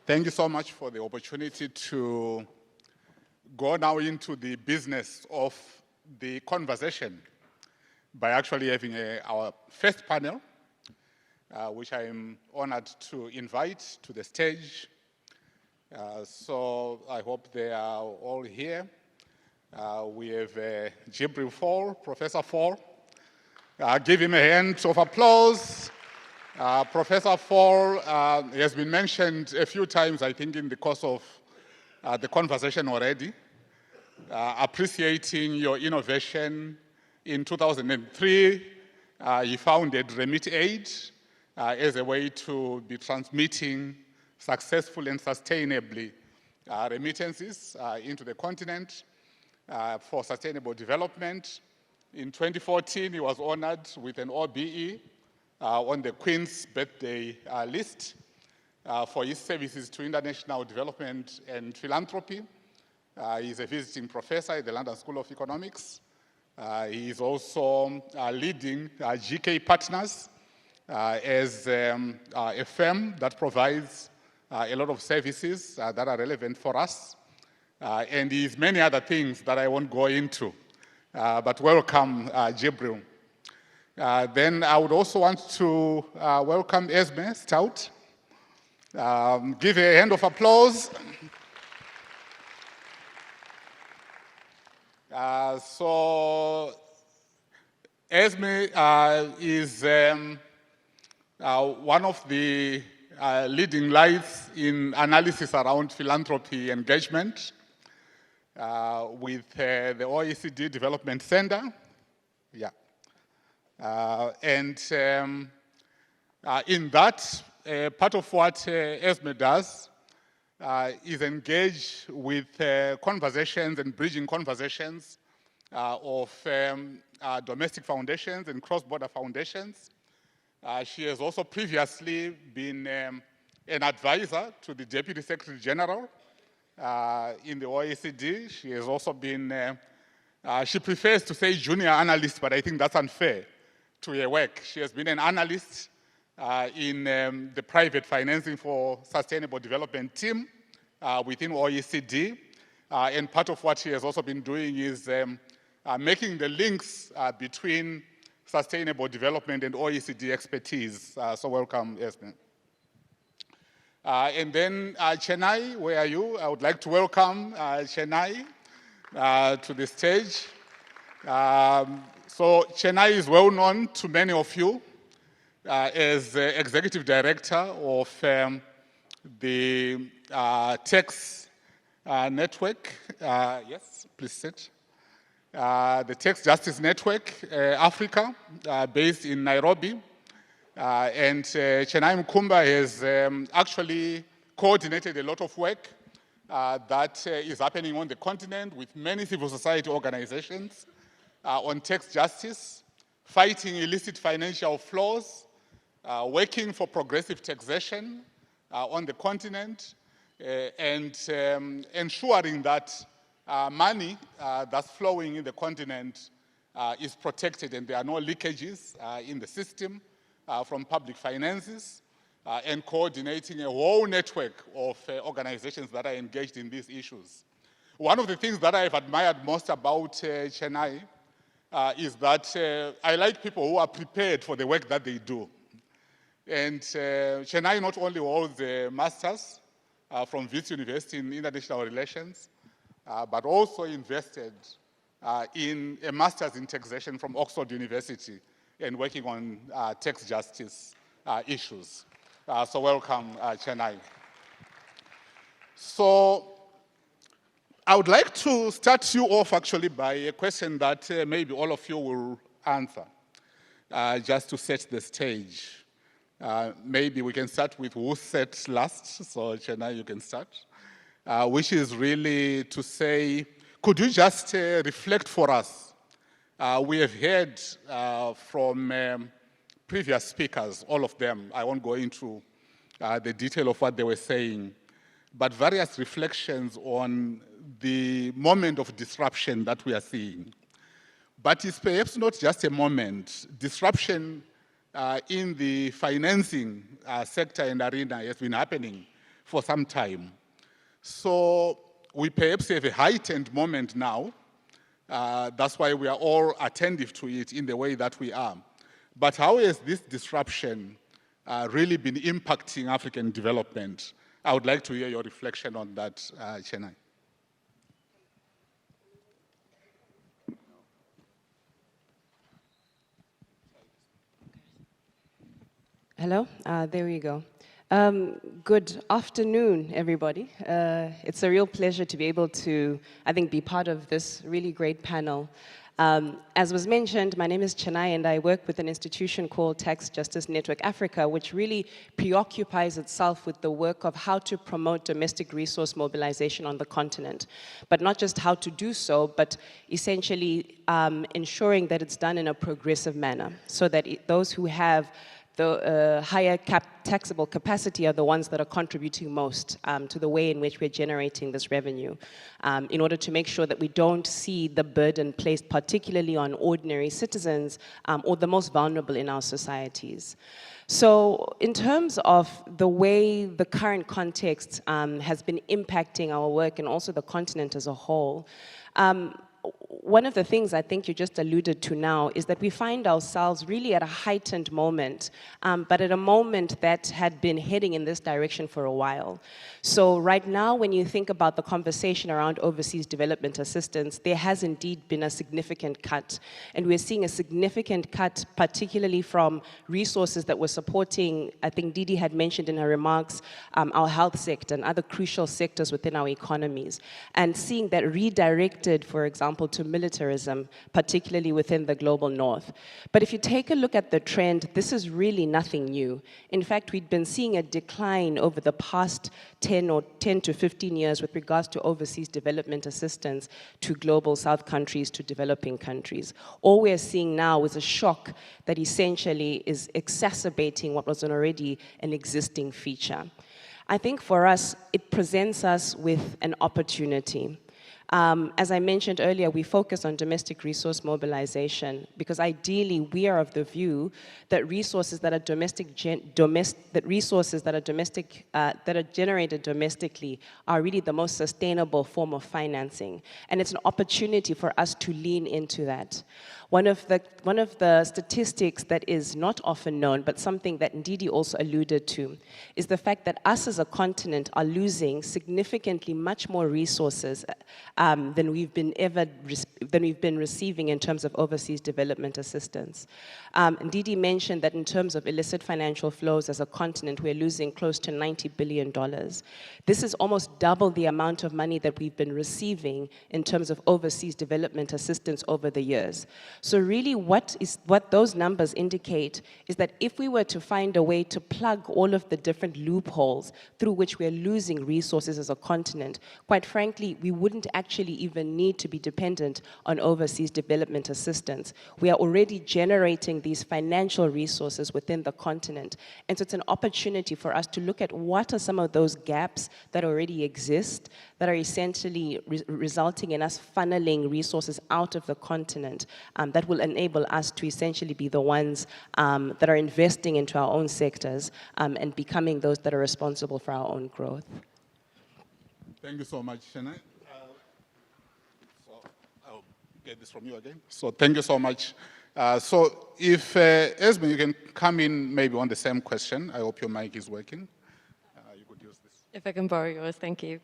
Thank you so much for the opportunity to go now into the business of the conversation by actually having our first panel, which I am honored to invite to the stage. So I hope they are all here. We have Gibril Faal, Professor Faal. Give him a hand of applause. Professor Faal has been mentioned a few times, I think, in the course of the conversation already. Appreciating your innovation. In 2003, he founded Remit Aid as a way to be transmitting successfully and sustainably remittances into the continent for sustainable development. In 2014, he was honored with an OBE on the Queen's birthday list for his services to international development and philanthropy. He is a visiting professor at the London School of Economics. He is also leading GK Partners as a firm that provides a lot of services that are relevant for us. And he is many other things that I won't go into. But welcome, Gibril. Then I would also want to welcome Esme, Stout. Give a hand of applause. So Esme is one of the leading lights in analysis around philanthropy engagement with the OECD Development Center. Yeah. And in that, part of what Esme does is engage with conversations and bridging conversations of domestic foundations and cross-border foundations. She has also previously been an advisor to the Deputy Secretary General in the OECD. She has also been, she prefers to say junior analyst, but I think that's unfair to her work. She has been an analyst in the private financing for sustainable development team within OECD. And part of what she has also been doing is making the links between sustainable development and OECD expertise. So welcome, Esme. And then Chenai, where are you? I would like to welcome Chenai to the stage. So Chenai is well known to many of you as Executive Director of the Tax Network. Yes, please sit. The Tax Justice Network Africa, based in Nairobi. And Chenai Mukumba has actually coordinated a lot of work that is happening on the continent with many civil society organizations on tax justice, fighting illicit financial flows, working for progressive taxation on the continent, and ensuring that money that's flowing in the continent is protected and there are no leakages in the system from public finances, and coordinating a whole network of organizations that are engaged in these issues. One of the things that I've admired most about Chenai is that I like people who are prepared for the work that they do. And Chenai not only holds a master's from Wits University in International Relations, but also invested in a master's in taxation from Oxford University and working on tax justice issues. So welcome, Chenai. So I would like to start you off actually by a question that maybe all of you will answer, just to set the stage. Maybe we can start with who said last, so Chenai, you can start, which is really to say, could you just reflect for us? We have heard from previous speakers, all of them. I won't go into the detail of what they were saying, but various reflections on the moment of disruption that we are seeing. But it's perhaps not just a moment. Disruption in the financing sector and arena has been happening for some time. So we perhaps have a heightened moment now. That's why we are all attentive to it in the way that we are. But how has this disruption really been impacting African development? I would like to hear your reflection on that, Chenai. Hello, there we go. Good afternoon, everybody. It's a real pleasure to be able to, I think, be part of this really great panel. As was mentioned, my name is Chenai, and I work with an institution called Tax Justice Network Africa, which really preoccupies itself with the work of how to promote domestic resource mobilization on the continent. But not just how to do so, but essentially ensuring that it's done in a progressive manner, so that those who have the higher taxable capacity are the ones that are contributing most to the way in which we're generating this revenue, in order to make sure that we don't see the burden placed particularly on ordinary citizens or the most vulnerable in our societies. So in terms of the way the current context has been impacting our work and also the continent as a whole, one of the things I think you just alluded to now is that we find ourselves really at a heightened moment, but at a moment that had been heading in this direction for a while. So right now, when you think about the conversation around overseas development assistance, there has indeed been a significant cut. And we're seeing a significant cut, particularly from resources that were supporting, I think Didi had mentioned in her remarks, our health sector and other crucial sectors within our economies. And seeing that redirected, for example, to militarism, particularly within the global north. But if you take a look at the trend, this is really nothing new. In fact, we've been seeing a decline over the past 10 to 15 years with regards to overseas development assistance to global south countries, to developing countries. All we're seeing now is a shock that essentially is exacerbating what was already an existing feature. I think for us, it presents us with an opportunity. As I mentioned earlier, we focus on domestic resource mobilization because ideally we are of the view that resources that are generated domestically are really the most sustainable form of financing, and it's an opportunity for us to lean into that. One of the statistics that is not often known, but something that Ndidi also alluded to, is the fact that us as a continent are losing significantly much more resources than we've been receiving in terms of overseas development assistance. Ndidi mentioned that in terms of illicit financial flows as a continent, we're losing close to $90 billion. This is almost double the amount of money that we've been receiving in terms of overseas development assistance over the years. So really what those numbers indicate is that if we were to find a way to plug all of the different loopholes through which we're losing resources as a continent, quite frankly, we wouldn't actually even need to be dependent on overseas development assistance. We are already generating these financial resources within the continent. And so it's an opportunity for us to look at what are some of those gaps that already exist that are essentially resulting in us funneling resources out of the continent that will enable us to essentially be the ones that are investing into our own sectors and becoming those that are responsible for our own growth. Thank you so much, Chenai. So I'll get this from you again. So thank you so much. So if, Esme, you can come in maybe on the same question. I hope your mic is working. You could use this. If I can borrow yours, thank you.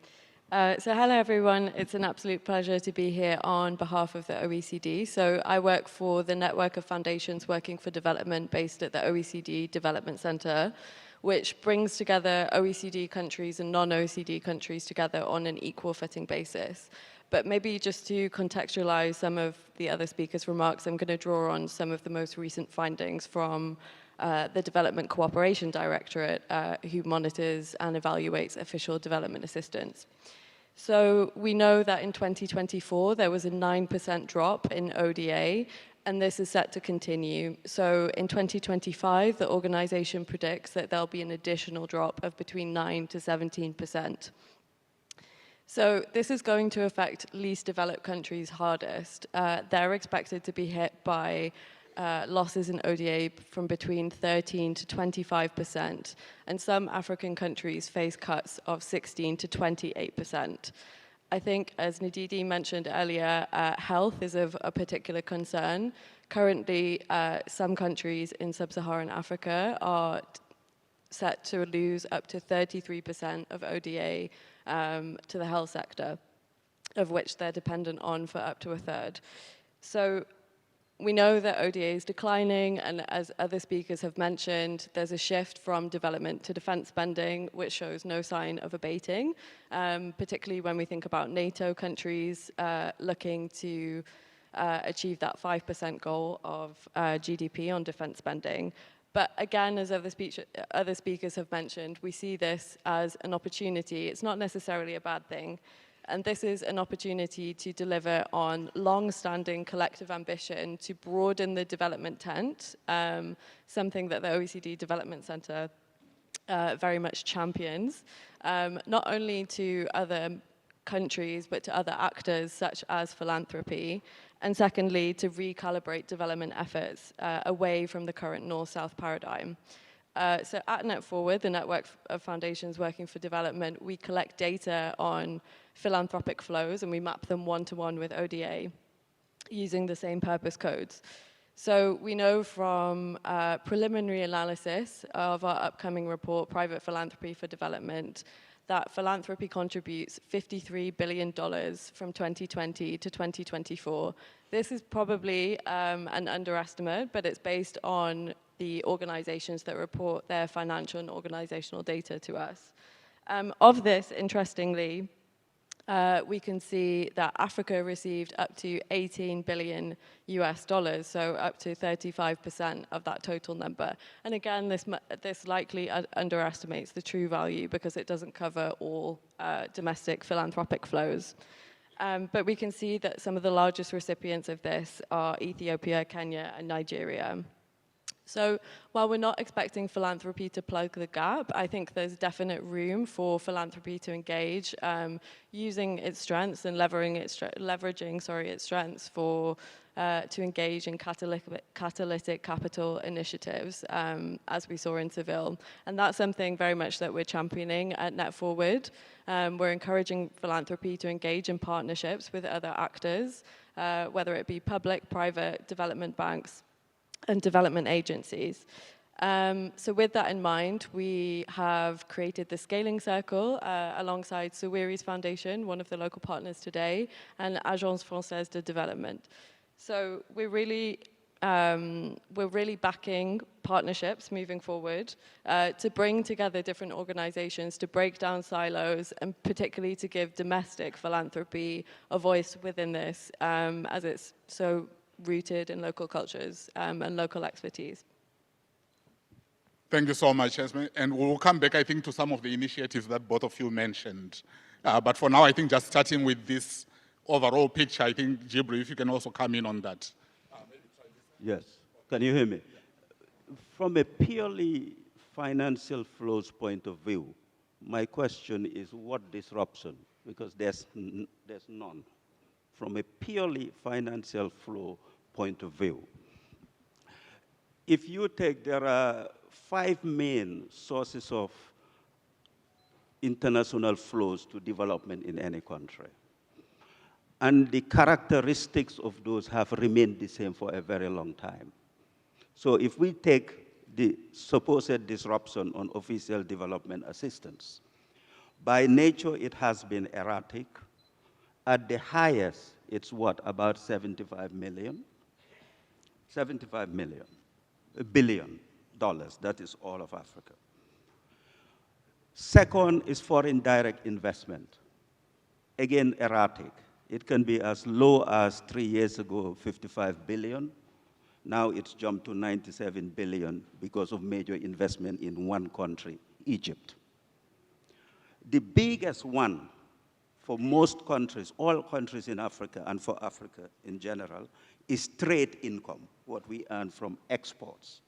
So hello, everyone. It's an absolute pleasure to be here on behalf of the OECD. So I work for the network of foundations working for development based at the OECD Development Center, which brings together OECD countries and non-OECD countries together on an equal footing basis. But maybe just to contextualize some of the other speakers' remarks, I'm going to draw on some of the most recent findings from the Development Cooperation Directorate, who monitors and evaluates official development assistance. So we know that in 2024, there was a 9% drop in ODA, and this is set to continue. So in 2025, the organization predicts that there'll be an additional drop of between 9 to 17%. So this is going to affect least developed countries hardest. They're expected to be hit by losses in ODA from between 13 to 25%, and some African countries face cuts of 16 to 28%. I think, as Ndidi mentioned earlier, health is of a particular concern. Currently, some countries in sub-Saharan Africa are set to lose up to 33% of ODA to the health sector, of which they're dependent on for up to a third. So we know that ODA is declining, and as other speakers have mentioned, there's a shift from development to defense spending, which shows no sign of abating, particularly when we think about NATO countries looking to achieve that 5% goal of GDP on defense spending. But again, as other speakers have mentioned, we see this as an opportunity. It's not necessarily a bad thing. And this is an opportunity to deliver on long-standing collective ambition to broaden the development tent, something that the OECD Development Center very much champions, not only to other countries, but to other actors such as philanthropy, and secondly, to recalibrate development efforts away from the current North-South paradigm. So at NetForward, the network of foundations working for development, we collect data on philanthropic flows and we map them one-to-one with ODA using the same purpose codes. So we know from preliminary analysis of our upcoming report, Private Philanthropy for Development, that philanthropy contributes $53 billion from 2020 to 2024. This is probably an underestimate, but it's based on the organizations that report their financial and organizational data to us. Of this, interestingly, we can see that Africa received up to 18 billion US dollars, so up to 35% of that total number. And again, this likely underestimates the true value because it doesn't cover all domestic philanthropic flows. But we can see that some of the largest recipients of this are Ethiopia, Kenya, and Nigeria. So while we're not expecting philanthropy to plug the gap, I think there's definite room for philanthropy to engage, using its strengths and leveraging its strengths for to engage in catalytic capital initiatives, as we saw in Seville. And that's something very much that we're championing at NetForward. We're encouraging philanthropy to engage in partnerships with other actors, whether it be public, private, development banks, and development agencies. So with that in mind, we have created the Scaling Circle alongside Suwiri's Foundation, one of the local partners today, and Agence Française de Développement. So we're really backing partnerships moving forward to bring together different organizations, to break down silos, and particularly to give domestic philanthropy a voice within this, as it's so rooted in local cultures and local expertise. Thank you so much, Esme. And we'll come back, I think, to some of the initiatives that both of you mentioned. But for now, I think just starting with this overall picture, I think, Gibril, if you can also come in on that. Yes. Can you hear me? From a purely financial flows point of view, my question is what disruption? Because there's none. From a purely financial flow point of view. If you take, there are 5 main sources of international flows to development in any country. And the characteristics of those have remained the same for a very long time. So if we take the supposed disruption on official development assistance, by nature it has been erratic. At the highest, it's what, about 75 million? 75 million, $1 billion, that is all of Africa. Second is foreign direct investment. Again, erratic. It can be as low as 3 years ago, 55 billion. Now it's jumped to 97 billion because of major investment in one country, Egypt. The biggest one for most countries, all countries in Africa, and for Africa in general, is trade income, what we earn from exports.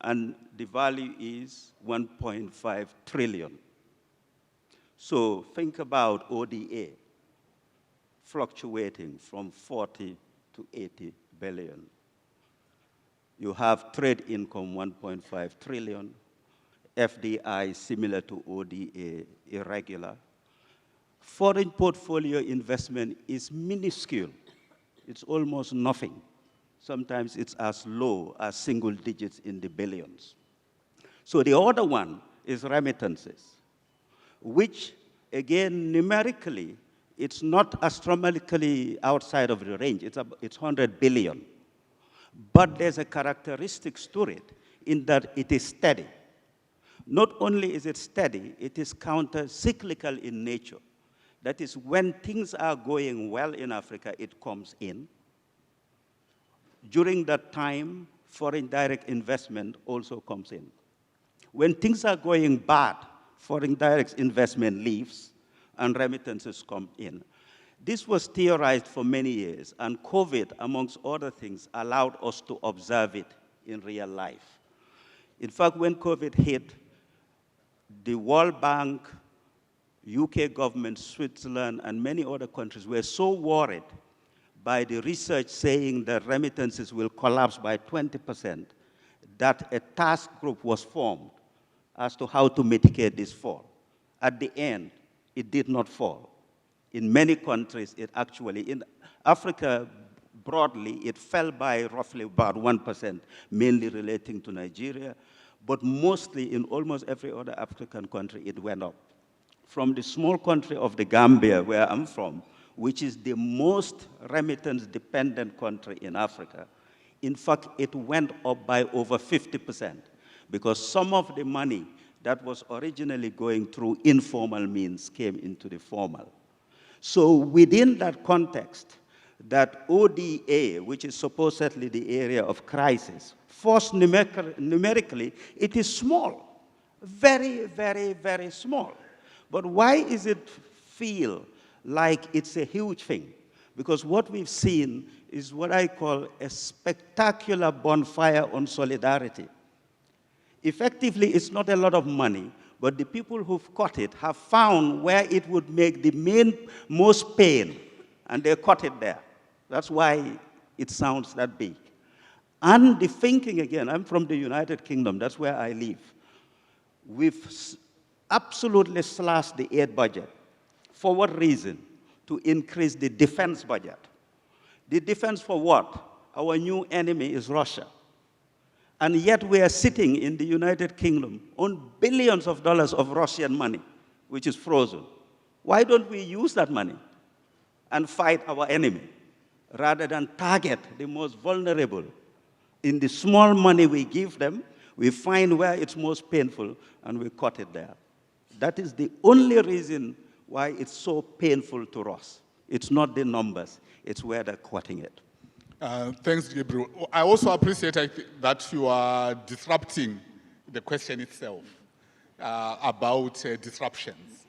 And the value is 1.5 trillion. So think about ODA fluctuating from 40 to 80 billion. You have trade income, 1.5 trillion. FDI, similar to ODA, irregular. Foreign portfolio investment is minuscule. It's almost nothing. Sometimes it's as low as single digits in the billions. So the other one is remittances, which, again, numerically, it's not astronomically outside of the range. It's 100 billion. But there's a characteristic to it in that it is steady. Not only is it steady, it is counter-cyclical in nature. That is, when things are going well in Africa, it comes in. During that time, foreign direct investment also comes in. When things are going bad, foreign direct investment leaves and remittances come in. This was theorized for many years, and COVID, amongst other things, allowed us to observe it in real life. In fact, when COVID hit, the World Bank, UK government, Switzerland, and many other countries were so worried by the research saying that remittances will collapse by 20%, that a task group was formed as to how to mitigate this fall. At the end, it did not fall. In many countries, it actually, in Africa broadly, it fell by roughly about 1%, mainly relating to Nigeria, but mostly in almost every other African country, it went up. From the small country of the Gambia, where I'm from, which is the most remittance-dependent country in Africa, in fact, it went up by over 50%, because some of the money that was originally going through informal means came into the formal. So within that context, that ODA, which is supposedly the area of crisis, first numerically, it is small, very, very, very small. But why is it feel like it's a huge thing? Because what we've seen is what I call a spectacular bonfire on solidarity. Effectively, it's not a lot of money, but the people who've caught it have found where it would make the most pain, and they caught it there. That's why it sounds that big. And the thinking, again, I'm from the United Kingdom, that's where I live. We've absolutely slashed the aid budget. For what reason? To increase the defense budget. The defense for what? Our new enemy is Russia. And yet we are sitting in the United Kingdom on billions of dollars of Russian money, which is frozen. Why don't we use that money and fight our enemy rather than target the most vulnerable? In the small money we give them, we find where it's most painful and we cut it there. That is the only reason why it's so painful to us. It's not the numbers, it's where they're cutting it. Thanks, Gibril. I also appreciate that you are disrupting the question itself about disruptions.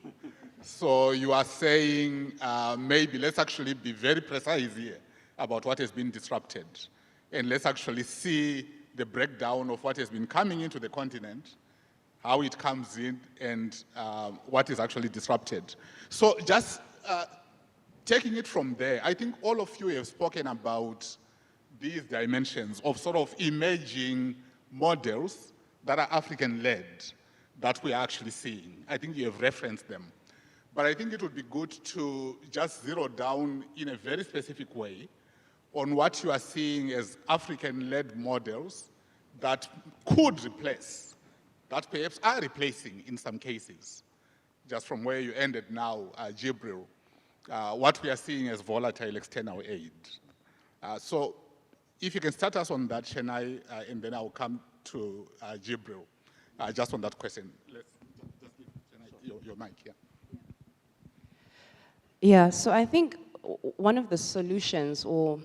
So you are saying maybe let's actually be very precise here about what has been disrupted. And let's actually see the breakdown of what has been coming into the continent, how it comes in, and what is actually disrupted. So just taking it from there, I think all of you have spoken about these dimensions of sort of emerging models that are African-led that we are actually seeing. I think you have referenced them. But I think it would be good to just zero down in a very specific way on what you are seeing as African-led models that could replace, that perhaps are replacing in some cases, just from where you ended now, Gibril, what we are seeing as volatile external aid. So if you can start us on that, Chenai, and then I'll come to Gibril, just on that question. Let's just give Chenai your mic, yeah. Yeah, so I think one of the solutions or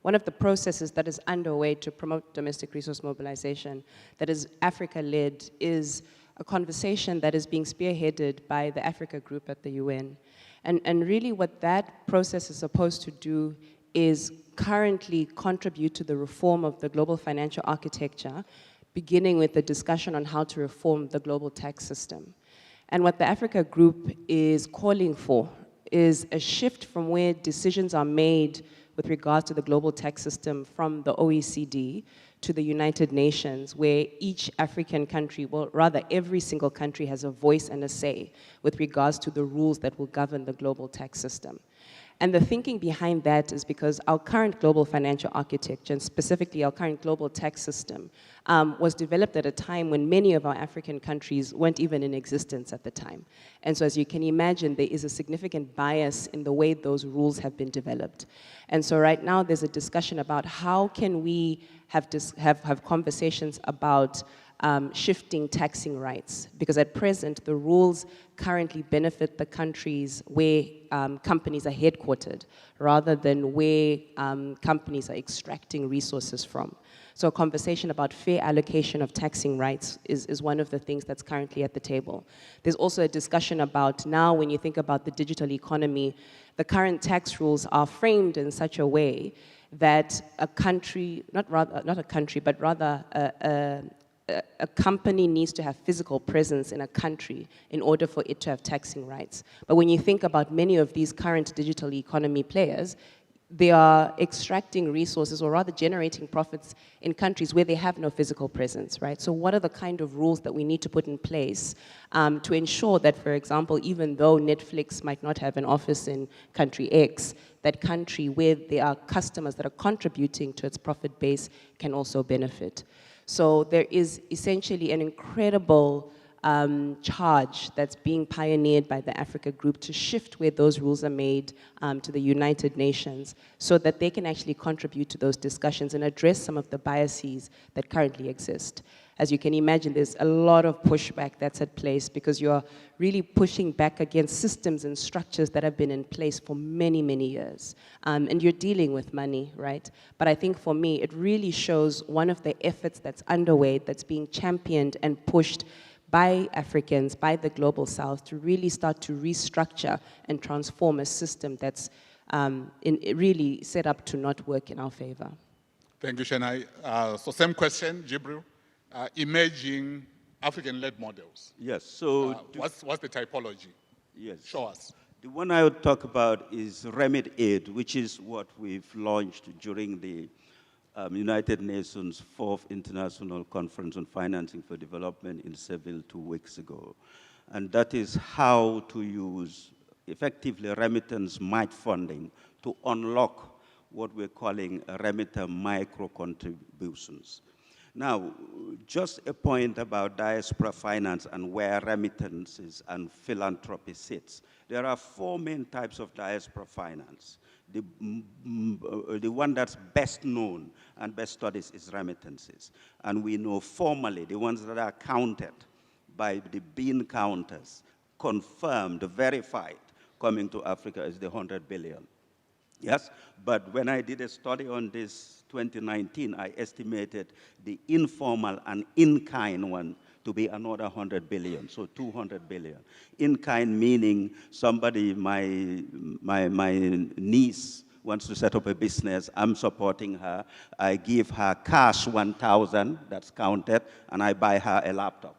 one of the processes that is underway to promote domestic resource mobilization that is Africa-led is a conversation that is being spearheaded by the Africa group at the UN. And really what that process is supposed to do is currently contribute to the reform of the global financial architecture, beginning with the discussion on how to reform the global tax system. And what the Africa group is calling for is a shift from where decisions are made with regards to the global tax system from the OECD to the United Nations, where each African country, well, rather every single country has a voice and a say with regards to the rules that will govern the global tax system. And the thinking behind that is because our current global financial architecture, and specifically our current global tax system, was developed at a time when many of our African countries weren't even in existence at the time. And so as you can imagine, there is a significant bias in the way those rules have been developed. And so right now there's a discussion about how can we have conversations about shifting taxing rights, because at present the rules currently benefit the countries where companies are headquartered rather than where companies are extracting resources from. So a conversation about fair allocation of taxing rights is one of the things that's currently at the table. There's also a discussion about now when you think about the digital economy, the current tax rules are framed in such a way that a country, not a country, but rather a company needs to have physical presence in a country in order for it to have taxing rights. But when you think about many of these current digital economy players, they are extracting resources or rather generating profits in countries where they have no physical presence, right? So what are the kind of rules that we need to put in place to ensure that, for example, even though Netflix might not have an office in country X, that country where there are customers that are contributing to its profit base can also benefit. So there is essentially an incredible charge that's being pioneered by the Africa Group to shift where those rules are made to the United Nations so that they can actually contribute to those discussions and address some of the biases that currently exist. As you can imagine, there's a lot of pushback that's at place because you're really pushing back against systems and structures that have been in place for many, many years. And you're dealing with money, right? But I think for me, it really shows one of the efforts that's underway, that's being championed and pushed by Africans, by the Global South, to really start to restructure and transform a system that's really set up to not work in our favor. Thank you, Chenai. So same question, Gibril. Emerging African-led models. Yes, so... what's the typology? Yes. Show us. The one I would talk about is Remit Aid, which is what we've launched during the United Nations 4th International Conference on Financing for Development in Seville 2 weeks ago. And that is how to use effectively remittance might funding to unlock what we're calling remitter micro-contributions. Now, just a point about diaspora finance and where remittances and philanthropy sits. There are 4 main types of diaspora finance. The one that's best known and best studied is remittances. And we know formally the ones that are counted by the bean counters, confirmed, verified, coming to Africa is the 100 billion. Yes, but when I did a study on this 2019, I estimated the informal and in-kind one to be another 100 billion, so 200 billion. In-kind meaning somebody, my niece wants to set up a business, I'm supporting her, I give her cash 1,000, that's counted, and I buy her a laptop,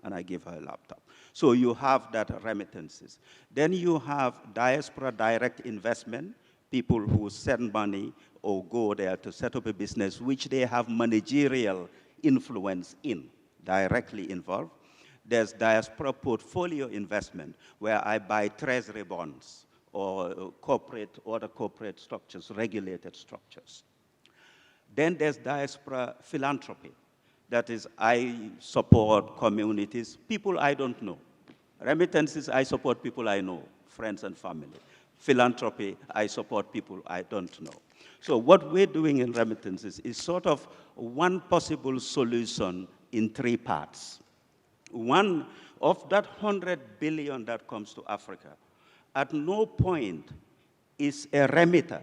and I give her a laptop. So you have that remittances. Then you have diaspora direct investment, people who send money or go there to set up a business which they have managerial influence in, directly involved. There's diaspora portfolio investment, where I buy treasury bonds or other corporate structures, regulated structures. Then there's diaspora philanthropy. That is, I support communities, people I don't know. Remittances, I support people I know, friends and family. Philanthropy, I support people I don't know. So what we're doing in remittances is sort of one possible solution in 3 parts. One, of that 100 billion that comes to Africa, at no point is a remitter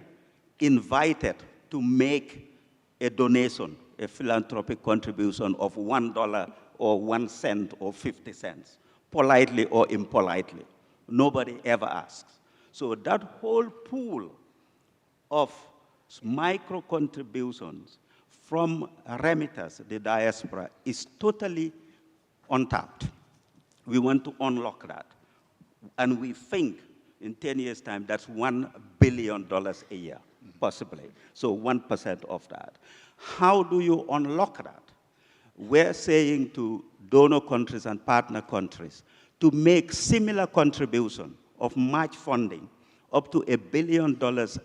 invited to make a donation, a philanthropic contribution of $1 or 1 cent or 50 cents, politely or impolitely. Nobody ever asks. So that whole pool of micro contributions from remitters, the diaspora, is totally untapped. We want to unlock that. And we think in 10 years' time, that's $1 billion a year, possibly. So 1% of that. How do you unlock that? We're saying to donor countries and partner countries to make similar contribution of match funding up to $1 billion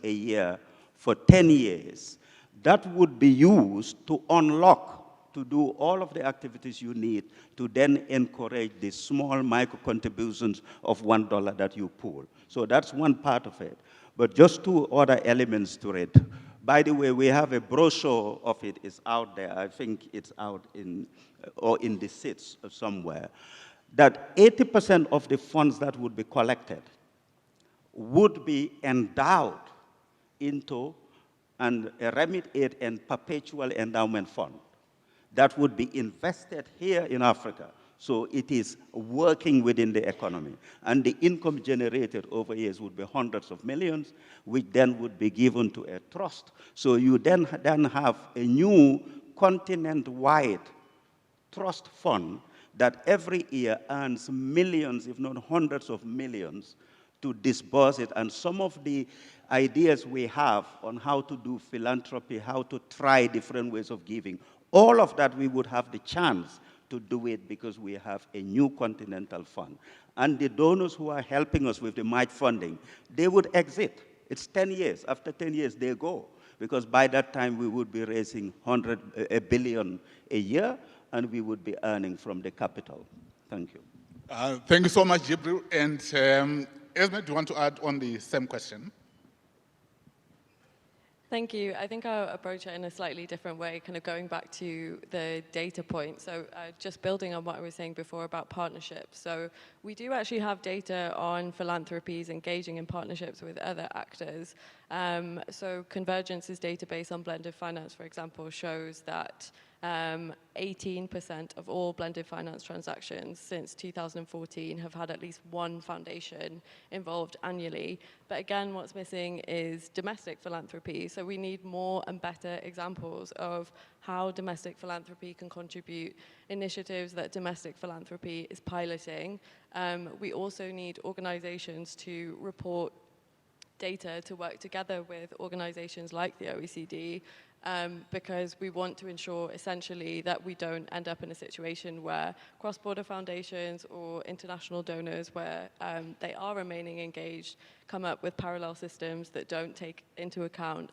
a year for 10 years. That would be used to unlock, to do all of the activities you need to then encourage the small micro contributions of $1 that you pool. So that's one part of it. But just two other elements to it. By the way, we have a brochure of it. It's out there. I think it's out in, or in the seats somewhere. That 80% of the funds that would be collected would be endowed into a remit aid and perpetual endowment fund that would be invested here in Africa. So it is working within the economy. And the income generated over years would be hundreds of millions, which then would be given to a trust. So you then have a new continent-wide trust fund that every year earns millions, if not hundreds of millions, to disburse it. And some of the ideas we have on how to do philanthropy, how to try different ways of giving, all of that we would have the chance to do it because we have a new continental fund. And the donors who are helping us with the match funding, they would exit. It's 10 years. After 10 years, they go. Because by that time, we would be raising $1 billion a year, and we would be earning from the capital. Thank you. Thank you so much, Gibril. And Esme, do you want to add on the same question? Thank you. I think I'll approach it in a slightly different way, kind of going back to the data point. So just building on what I was saying before about partnerships. So we do actually have data on philanthropies engaging in partnerships with other actors. So Convergence's database on blended finance, for example, shows that 18% of all blended finance transactions since 2014 have had at least one foundation involved annually. But again, what's missing is domestic philanthropy. So we need more and better examples of how domestic philanthropy can contribute, initiatives that domestic philanthropy is piloting. We also need organizations to report data to work together with organizations like the OECD, because we want to ensure essentially that we don't end up in a situation where cross-border foundations or international donors where they are remaining engaged come up with parallel systems that don't take into account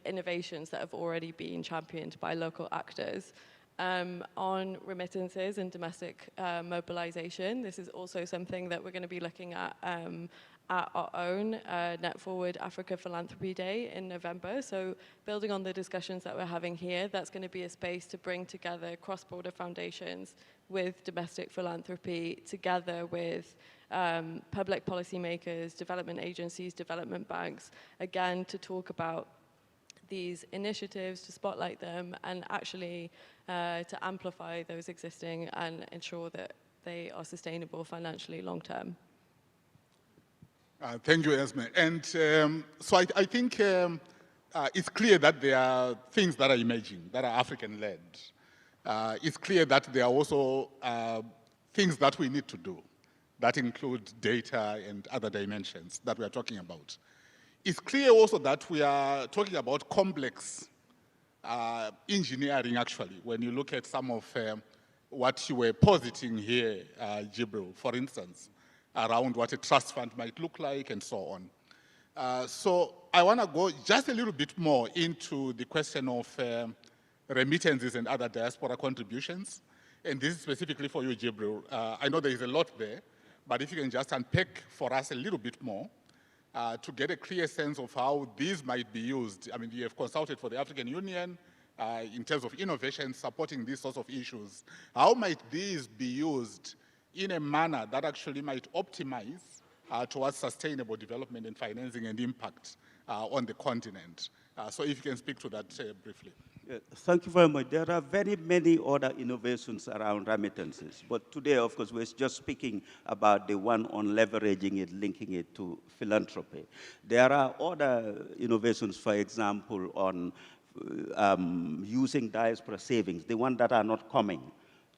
innovations that have already been championed by local actors. On remittances and domestic mobilization, this is also something that we're going to be looking at our own Net Forward Africa Philanthropy Day in November. So building on the discussions that we're having here, that's going to be a space to bring together cross-border foundations with domestic philanthropy, together with public policymakers, development agencies, development banks, again, to talk about these initiatives, to spotlight them, and actually to amplify those existing and ensure that they are sustainable financially long-term. Thank you, Esme. And so I think it's clear that there are things that are emerging, that are African-led. It's clear that there are also things that we need to do that include data and other dimensions that we are talking about. It's clear also that we are talking about complex engineering, actually, when you look at some of what you were positing here, Gibril, for instance, around what a trust fund might look like and so on. So I want to go just a little bit more into the question of remittances and other diaspora contributions. And this is specifically for you, Gibril. I know there is a lot there, but if you can just unpack for us a little bit more to get a clear sense of how these might be used. I mean, you have consulted for the African Union in terms of innovation, supporting these sorts of issues. How might these be used in a manner that actually might optimize towards sustainable development and financing and impact on the continent? So if you can speak to that briefly. Yeah, thank you very much. There are very many other innovations around remittances. But today, of course, we're just speaking about the one on leveraging it, linking it to philanthropy. There are other innovations, for example, on using diaspora savings, the ones that are not coming,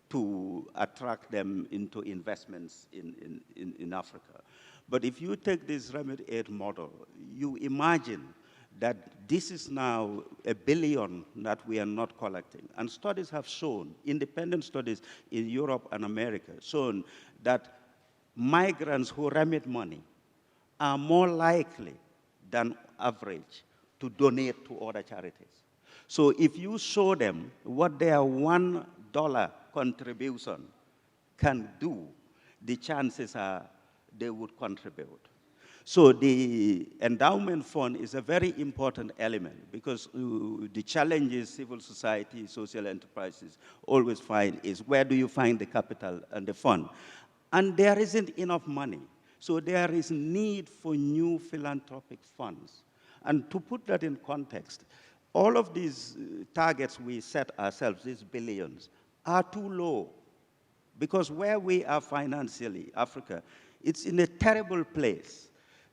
to attract them into investments in Africa. But if you take this remit aid model, you imagine that this is now $1 billion that we are not collecting. And studies have shown, independent studies in Europe and America, shown that migrants who remit money are more likely than average to donate to other charities. So if you show them what their $1 contribution can do, the chances are they would contribute. So the endowment fund is a very important element because the challenges civil society, social enterprises always find is where do you find the capital and the fund? And there isn't enough money. So there is need for new philanthropic funds. And to put that in context, all of these targets we set ourselves, these billions, are too low. Because where we are financially, Africa, it's in a terrible place.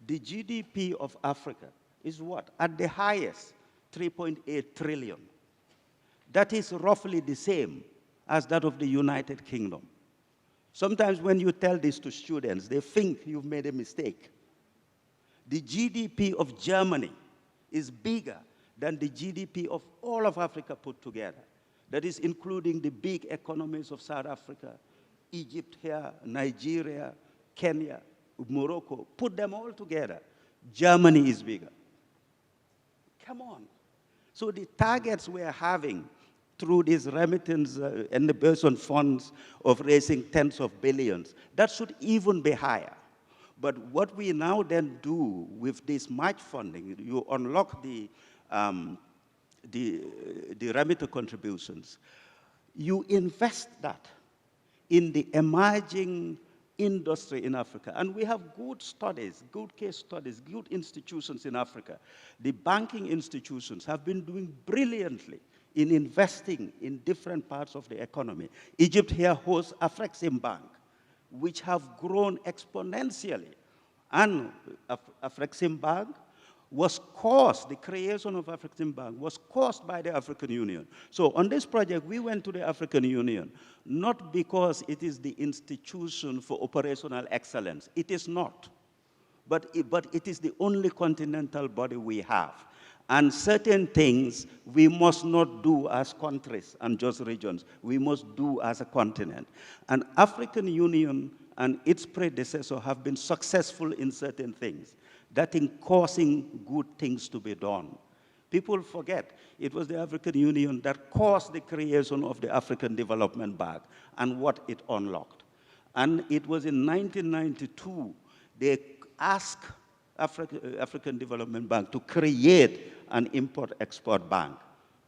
The GDP of Africa is what? At the highest, 3.8 trillion. That is roughly the same as that of the United Kingdom. Sometimes when you tell this to students, they think you've made a mistake. The GDP of Germany is bigger than the GDP of all of Africa put together. That is including the big economies of South Africa, Egypt here, Nigeria, Kenya, Morocco. Put them all together. Germany is bigger. Come on. So the targets we're having through these remittance and the person funds of raising tens of billions, that should even be higher. But what we now then do with this match funding, you unlock the remitter contributions, you invest that in the emerging industry in Africa. And we have good studies, good case studies, good institutions in Africa. The banking institutions have been doing brilliantly in investing in different parts of the economy. Egypt here hosts Afrexim Bank, which have grown exponentially. And Afrexim Bank was caused, the creation of Afrexim Bank was caused by the African Union. So on this project, we went to the African Union, not because it is the institution for operational excellence. It is not. But it is the only continental body we have. And certain things we must not do as countries and just regions. We must do as a continent. And African Union and its predecessor have been successful in certain things, that in causing good things to be done. People forget it was the African Union that caused the creation of the African Development Bank and what it unlocked. And it was in 1992 they asked African Development Bank to create an import-export bank.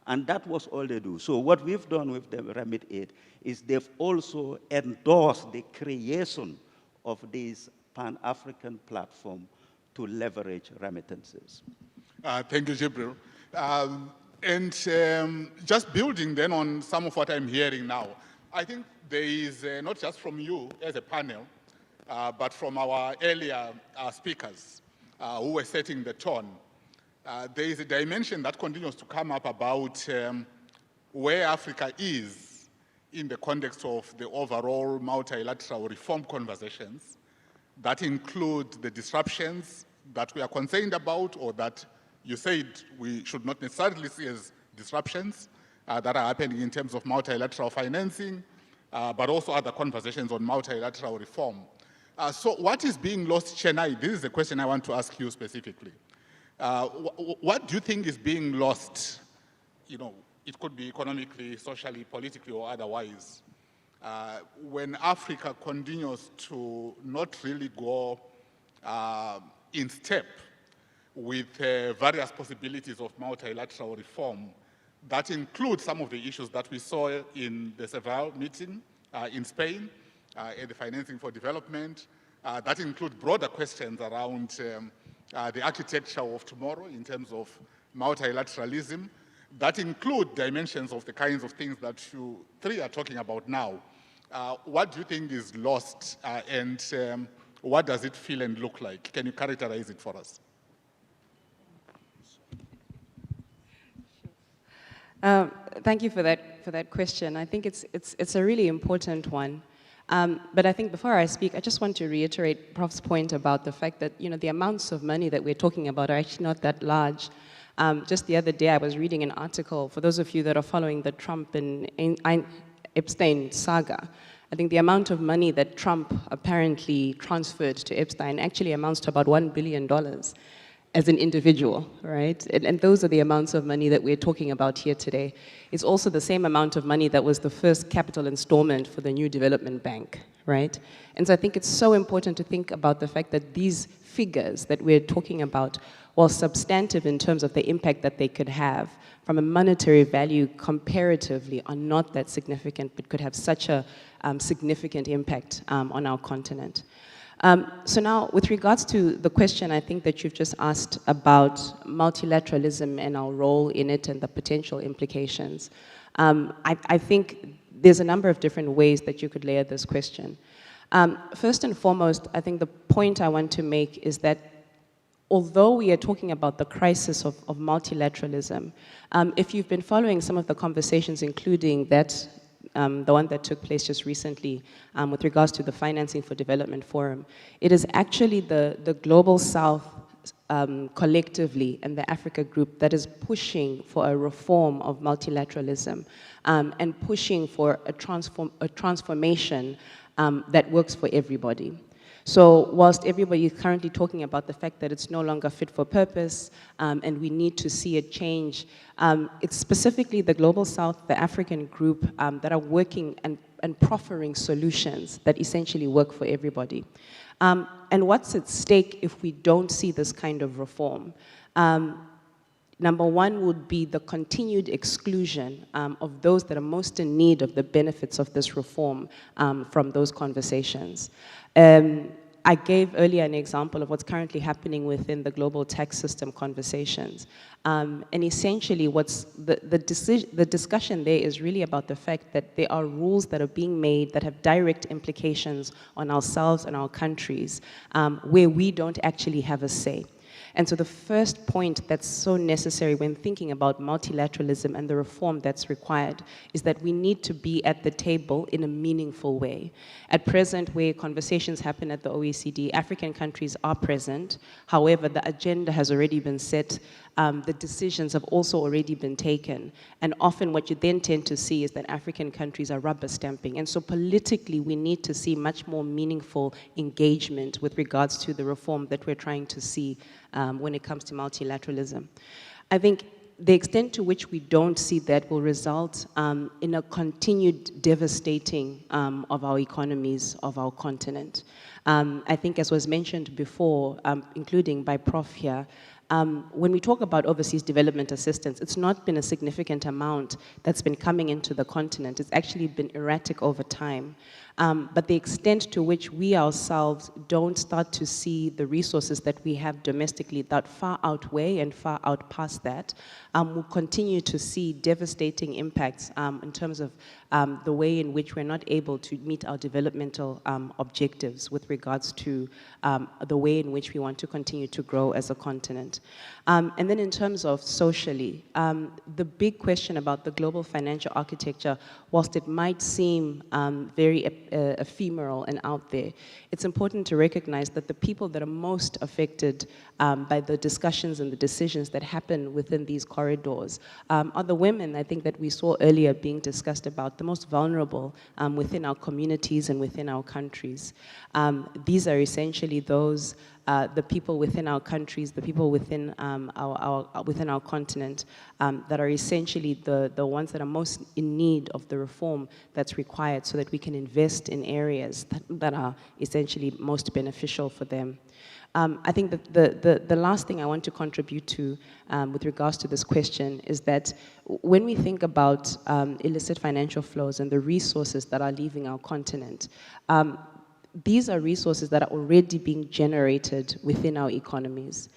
And that was all they do. So what we've done with the Remit Aid is they've also endorsed the creation of this Pan-African platform to leverage remittances. Thank you, Gibril. Just building then on some of what I'm hearing now, I think there is, not just from you as a panel, but from our earlier speakers who were setting the tone, there is a dimension that continues to come up about where Africa is in the context of the overall multilateral reform conversations that include the disruptions that we are concerned about or that you said we should not necessarily see as disruptions that are happening in terms of multilateral financing, but also other conversations on multilateral reform. So what is being lost, Chenai? This is the question I want to ask you specifically. What do you think is being lost? You know, it could be economically, socially, politically, or otherwise. When Africa continues to not really go in step with various possibilities of multilateral reform, that includes some of the issues that we saw in the Faal meeting in Spain, the financing for development, that include broader questions around the architecture of tomorrow in terms of multilateralism, that include dimensions of the kinds of things that you three are talking about now. What do you think is lost and what does it feel and look like? Can you characterize it for us? Thank you for that question. I think it's a really important one. But I think before I speak, I just want to reiterate Prof's point about the fact that the amounts of money that we're talking about are actually not that large. Just the other day, I was reading an article, for those of you that are following the Trump and Epstein saga. I think the amount of money that Trump apparently transferred to Epstein actually amounts to about $1 billion as an individual, right? And those are the amounts of money that we're talking about here today. It's also the same amount of money that was the first capital installment for the new development bank, right? And so I think it's so important to think about the fact that these figures that we're talking about, while substantive in terms of the impact that they could have, from a monetary value comparatively are not that significant, but could have such a significant impact on our continent. So now, with regards to the question I think that you've just asked about multilateralism and our role in it and the potential implications, I think there's a number of different ways that you could layer this question. First and foremost, I think the point I want to make is that although we are talking about the crisis of multilateralism, if you've been following some of the conversations, including that, the one that took place just recently with regards to the Financing for Development Forum, it is actually the Global South collectively and the Africa Group that is pushing for a reform of multilateralism and pushing for a transformation that works for everybody. So whilst everybody is currently talking about the fact that it's no longer fit for purpose and we need to see a change, it's specifically the Global South, the African Group, that are working and proffering solutions that essentially work for everybody. And what's at stake if we don't see this kind of reform? Number one would be the continued exclusion of those that are most in need of the benefits of this reform from those conversations. I gave earlier an example of what's currently happening within the global tax system conversations. And essentially what's the discussion there is really about the fact that there are rules that are being made that have direct implications on ourselves and our countries where we don't actually have a say. And so the first point that's so necessary when thinking about multilateralism and the reform that's required is that we need to be at the table in a meaningful way. At present, where conversations happen at the OECD, African countries are present. However, the agenda has already been set. The decisions have also already been taken. And often what you then tend to see is that African countries are rubber stamping. And so politically, we need to see much more meaningful engagement with regards to the reform that we're trying to see when it comes to multilateralism. I think the extent to which we don't see that will result in a continued devastating of our economies, of our continent. I think, as was mentioned before, including by Prof here, when we talk about overseas development assistance, it's not been a significant amount that's been coming into the continent. It's actually been erratic over time. But the extent to which we ourselves don't start to see the resources that we have domestically that far outweigh and far outpass that, we'll continue to see devastating impacts in terms of the way in which we're not able to meet our developmental objectives with regards to the way in which we want to continue to grow as a continent. And then in terms of socially, the big question about the global financial architecture, whilst it might seem very ephemeral and out there, it's important to recognize that the people that are most affected by the discussions and the decisions that happen within these corridors are the women, I think, that we saw earlier being discussed about, the most vulnerable within our communities and within our countries. These are essentially those the people within our countries, the people within within our continent that are essentially the ones that are most in need of the reform that's required so that we can invest in areas that are essentially most beneficial for them. I think that the last thing I want to contribute to with regards to this question is that when we think about illicit financial flows and the resources that are leaving our continent, these are resources that are already being generated within our economies.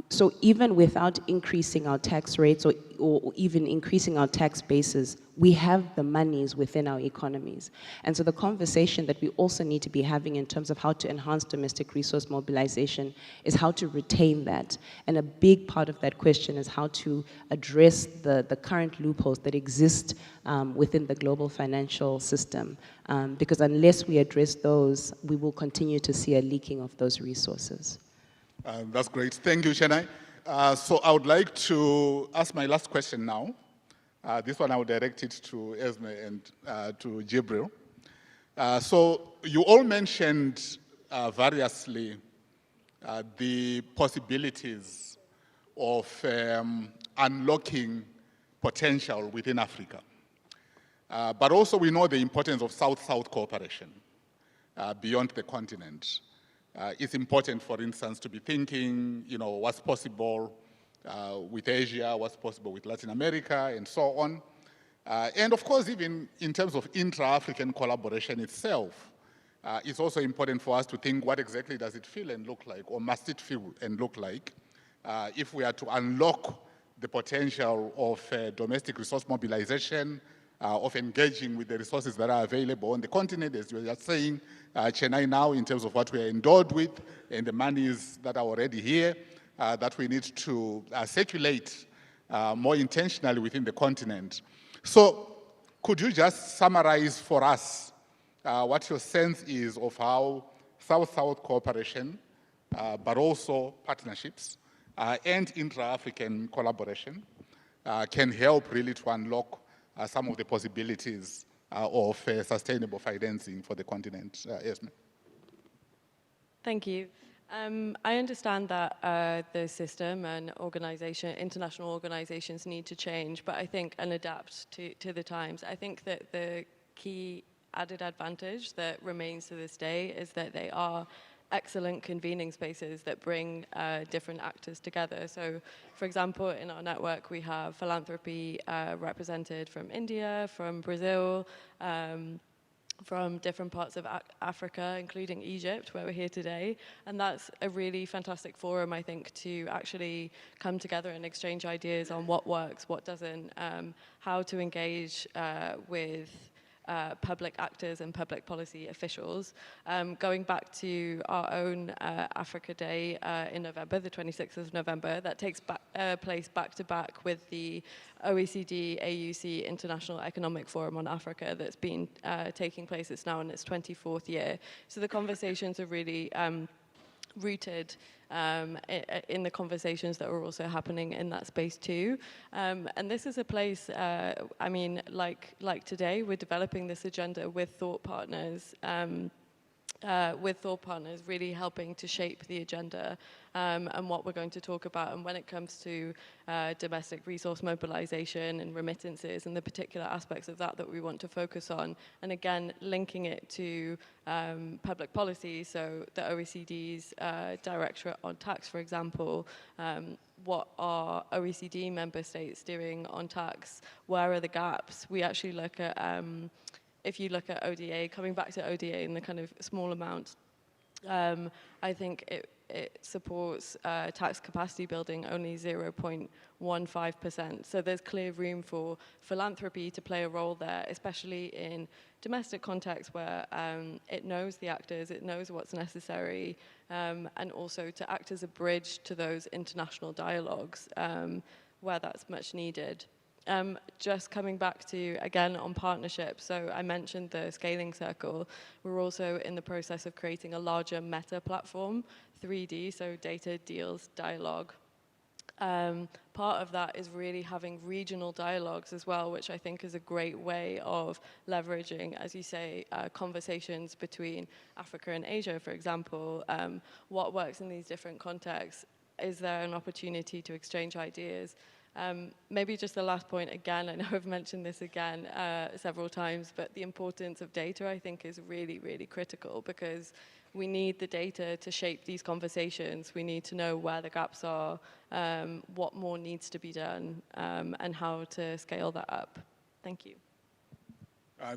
So even without increasing our tax rates or even increasing our tax bases, we have the monies within our economies. And so the conversation that we also need to be having in terms of how to enhance domestic resource mobilization is how to retain that. And a big part of that question is how to address the current loopholes that exist within the global financial system. Because unless we address those, we will continue to see a leaking of those resources. That's great. Thank you, Chenai. So I would like to ask my last question now. This one I will direct it to Esme and to Gibril. So you all mentioned variously the possibilities of unlocking potential within Africa. But also we know the importance of South-South cooperation beyond the continent. It's important, for instance, to be thinking, what's possible with Asia, what's possible with Latin America, and so on. And of course, even in terms of intra-African collaboration itself, it's also important for us to think what exactly does it feel and look like, or must it feel and look like, if we are to unlock the potential of domestic resource mobilization, of engaging with the resources that are available on the continent, as you were just saying, Chenai now, in terms of what we are endowed with, and the monies that are already here, that we need to circulate more intentionally within the continent. So could you just summarize for us what your sense is of how South-South cooperation, but also partnerships, and intra-African collaboration can help really to unlock some of the possibilities of sustainable financing for the continent? Esme. Thank you. I understand that the system and international organizations need to change, but I think, and adapt to the times. I think that the key added advantage that remains to this day is that they are excellent convening spaces that bring different actors together. So, for example, in our network, we have philanthropy represented from India, from Brazil, from different parts of Africa, including Egypt, where we're here today. And that's a really fantastic forum, I think, to actually come together and exchange ideas on what works, what doesn't, how to engage with public actors and public policy officials. Going back to our own Africa Day in November, the 26th of November, that takes place back-to-back with the OECD AUC International Economic Forum on Africa that's been taking place. It's now in its 24th year. So the conversations are really rooted in the conversations that are also happening in that space too. And this is a place, I mean, like today, we're developing this agenda with thought partners, really helping to shape the agenda and what we're going to talk about. And when it comes to domestic resource mobilization and remittances and the particular aspects of that we want to focus on, and again, linking it to public policy, so the OECD's Directorate on Tax, for example, what are OECD member states doing on tax? Where are the gaps? We actually look at if you look at ODA, coming back to ODA in the kind of small amount, I think it supports tax capacity building only 0.15%. So there's clear room for philanthropy to play a role there, especially in domestic contexts where it knows the actors, it knows what's necessary, and also to act as a bridge to those international dialogues where that's much needed. Just coming back to, again, on partnerships, so I mentioned the scaling circle. We're also in the process of creating a larger meta platform, 3D, so data, deals, dialogue. Part of that is really having regional dialogues as well, which I think is a great way of leveraging, as you say, conversations between Africa and Asia, for example. What works in these different contexts? Is there an opportunity to exchange ideas? Maybe just the last point again, I know I've mentioned this again several times, but the importance of data, I think, is really, really critical, because we need the data to shape these conversations. We need to know where the gaps are, what more needs to be done, and how to scale that up. Thank you.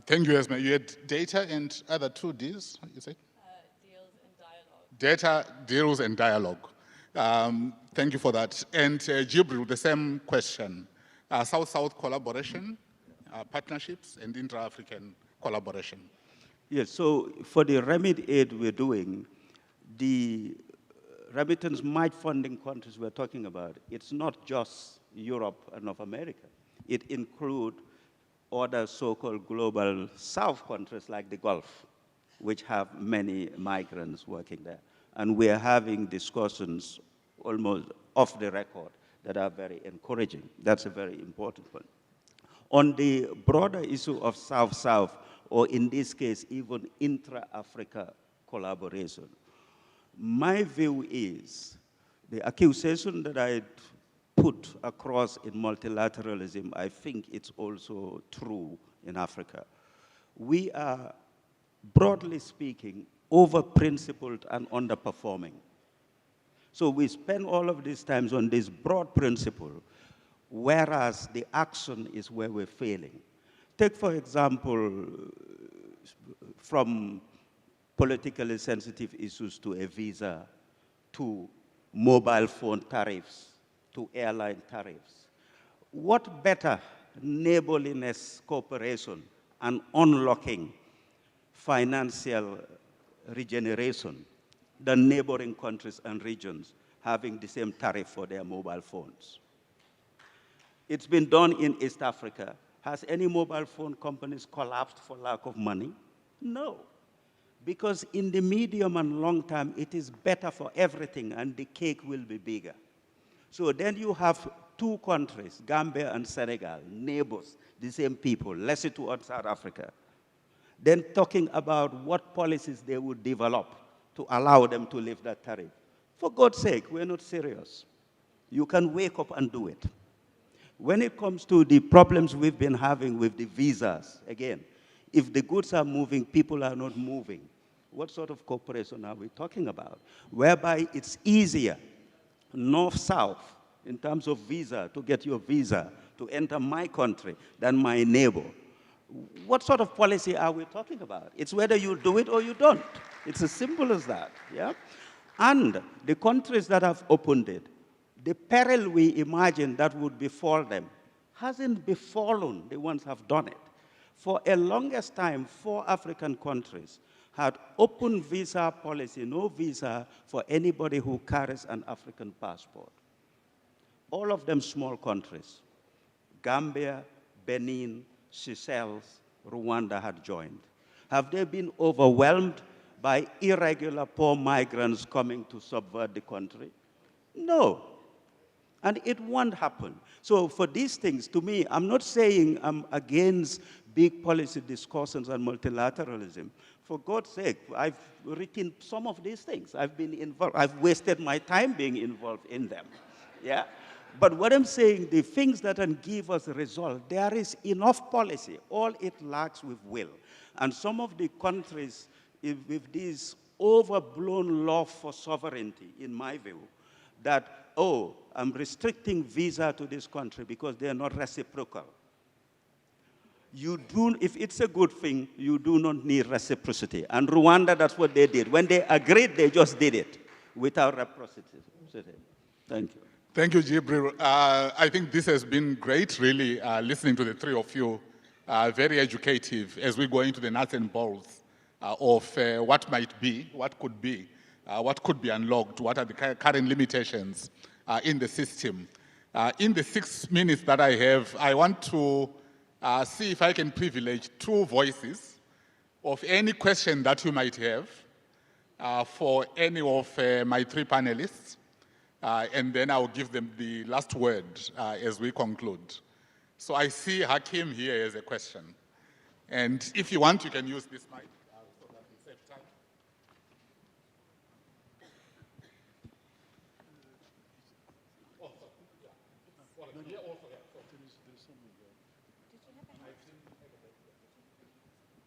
Thank you, Esme. You had data and other two Ds, you said? Deals and dialogue. Data, deals, and dialogue. Thank you for that. And Gibril, the same question. South-South collaboration, partnerships, and intra-African collaboration. Yes, so for the remit aid we're doing, the remittance might funding countries we're talking about, it's not just Europe and North America. It includes other so-called global South countries like the Gulf, which have many migrants working there. And we're having discussions almost off the record that are very encouraging. That's a very important one. On the broader issue of South-South, or in this case, even intra-Africa collaboration, my view is the accusation that I put across in multilateralism, I think it's also true in Africa. We are, broadly speaking, over-principled and underperforming. So we spend all of these times on this broad principle, whereas the action is where we're failing. Take, for example, from politically sensitive issues to a visa, to mobile phone tariffs, to airline tariffs. What better neighborliness cooperation and unlocking financial regeneration than neighboring countries and regions having the same tariff for their mobile phones? It's been done in East Africa. Has any mobile phone companies collapsed for lack of money? No. Because in the medium and long term, it is better for everything and the cake will be bigger. So then you have two countries, Gambia and Senegal, neighbors, the same people, Lesotho and South Africa, then talking about what policies they would develop to allow them to lift that tariff. For God's sake, we're not serious. You can wake up and do it. When it comes to the problems we've been having with the visas, again, if the goods are moving, people are not moving. What sort of cooperation are we talking about? Whereby it's easier, north-south, in terms of visa, to get your visa to enter my country than my neighbor. What sort of policy are we talking about? It's whether you do it or you don't. It's as simple as that, yeah? And the countries that have opened it, the peril we imagine that would befall them hasn't befallen the ones who have done it. For a longest time, 4 African countries had open visa policy, no visa for anybody who carries an African passport. All of them small countries. Gambia, Benin, Seychelles, Rwanda had joined. Have they been overwhelmed by irregular poor migrants coming to subvert the country? No. And it won't happen. So for these things, to me, I'm not saying I'm against big policy discussions and multilateralism. For God's sake, I've written some of these things. I've been involved. I've wasted my time being involved in them. Yeah? But what I'm saying, the things that can give us a result, there is enough policy. All it lacks with will. And some of the countries with this overblown love for sovereignty, in my view, that, oh, I'm restricting visa to this country because they're not reciprocal. You do, if it's a good thing, you do not need reciprocity. And Rwanda, that's what they did. When they agreed, they just did it without reciprocity. Thank you. Thank you, Gibril. I think this has been great, really, listening to the three of you. Very educative as we go into the nuts and bolts of what might be, what could be unlocked, what are the current limitations in the system. In the 6 minutes that I have, I want to see if I can privilege 2 voices of any question that you might have for any of my 3 panelists, and then I'll give them the last word as we conclude. So I see Hakim here as a question. And if you want, you can use this mic so that we save time.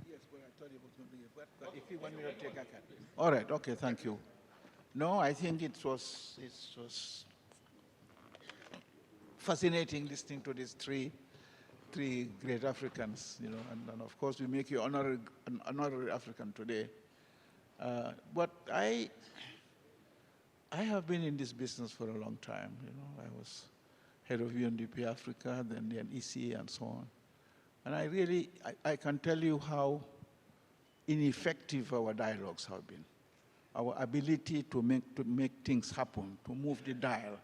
Yes, but I thought it was going to be a but if you want me to take, I can. All right, okay, thank you. No, I think it was fascinating listening to these three great Africans, you know, and of course we make you an honorary African today. But I have been in this business for a long time, you know. I was head of UNDP Africa, then ECA and so on. And I can tell you how ineffective our dialogues have been. Our ability to make things happen, to move the dial.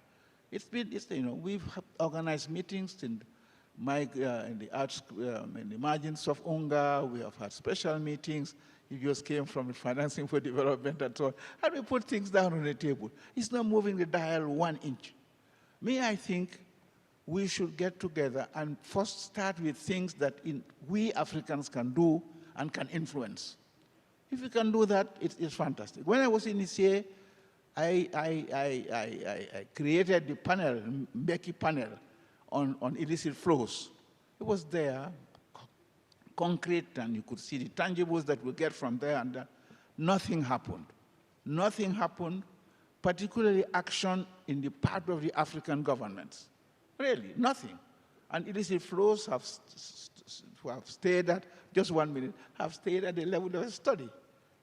You know, we've organized meetings in the arts, in the margins of UNGA. We have had special meetings. It just came from financing for development and so on. And we put things down on the table. It's not moving the dial 1 inch. I think we should get together and first start with things that we Africans can do and can influence. If we can do that, it's fantastic. When I was in ICA, I created the panel, Mbeki panel, on illicit flows. It was there, concrete, and you could see the tangibles that we get from there, and nothing happened. Nothing happened, particularly action in the part of the African governments. Really, nothing. And illicit flows have stayed at, just 1 minute, have stayed at the level of a study.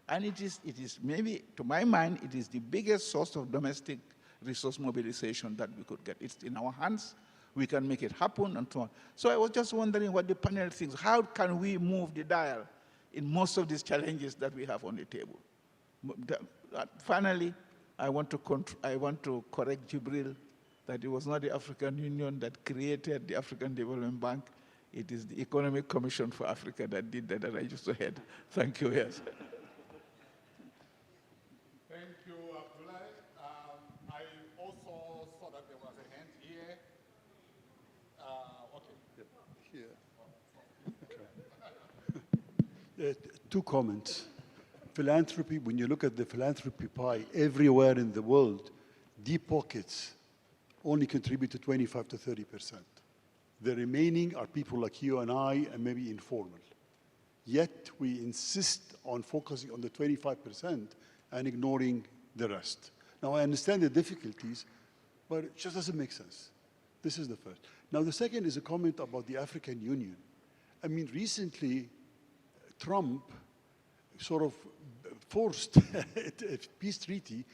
And it is maybe, to my mind, it is the biggest source of domestic resource mobilization that we could get. It's in our hands. We can make it happen and so on. So I was just wondering what the panel thinks. How can we move the dial in most of these challenges that we have on the table? Finally, I want to correct Gibril that it was not the African Union that created the African Development Bank. It is the Economic Commission for Africa that did that I used to head. Thank you, yes. Thank you, Abdullah. I also saw that there was a hand here. Okay. Two comments. Philanthropy, when you look at the philanthropy pie everywhere in the world, deep pockets only contribute to 25 to 30%. The remaining are people like you and I, and maybe informal. Yet we insist on focusing on the 25% and ignoring the rest. Now I understand the difficulties, but it just doesn't make sense. This is the first. Now the second is a comment about the African Union. I mean, recently, Trump sort of forced a peace treaty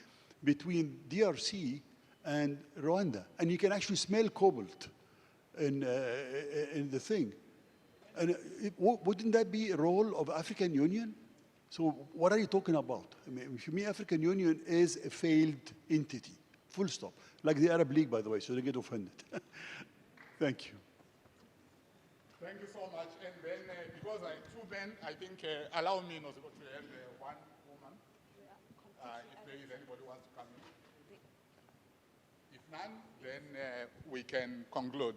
between DRC and Rwanda. And you can actually smell cobalt in the thing. And wouldn't that be a role of African Union? So what are you talking about? I mean, for me, African Union is a failed entity, full stop. Like the Arab League, by the way, so they get offended. Thank you. Thank you so much. And then, because I two men, I think, allow me not to have one woman, if there is anybody who wants to come in. If none, then we can conclude.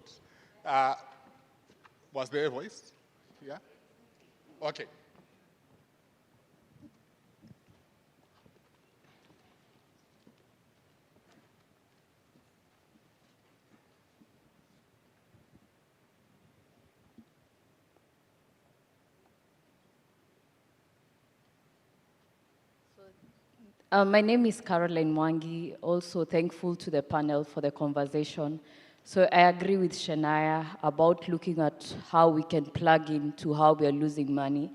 Was there a voice? Yeah? Okay. My name is Caroline Mwangi, also thankful to the panel for the conversation. So I agree with Chenai about looking at how we can plug into how we are losing money.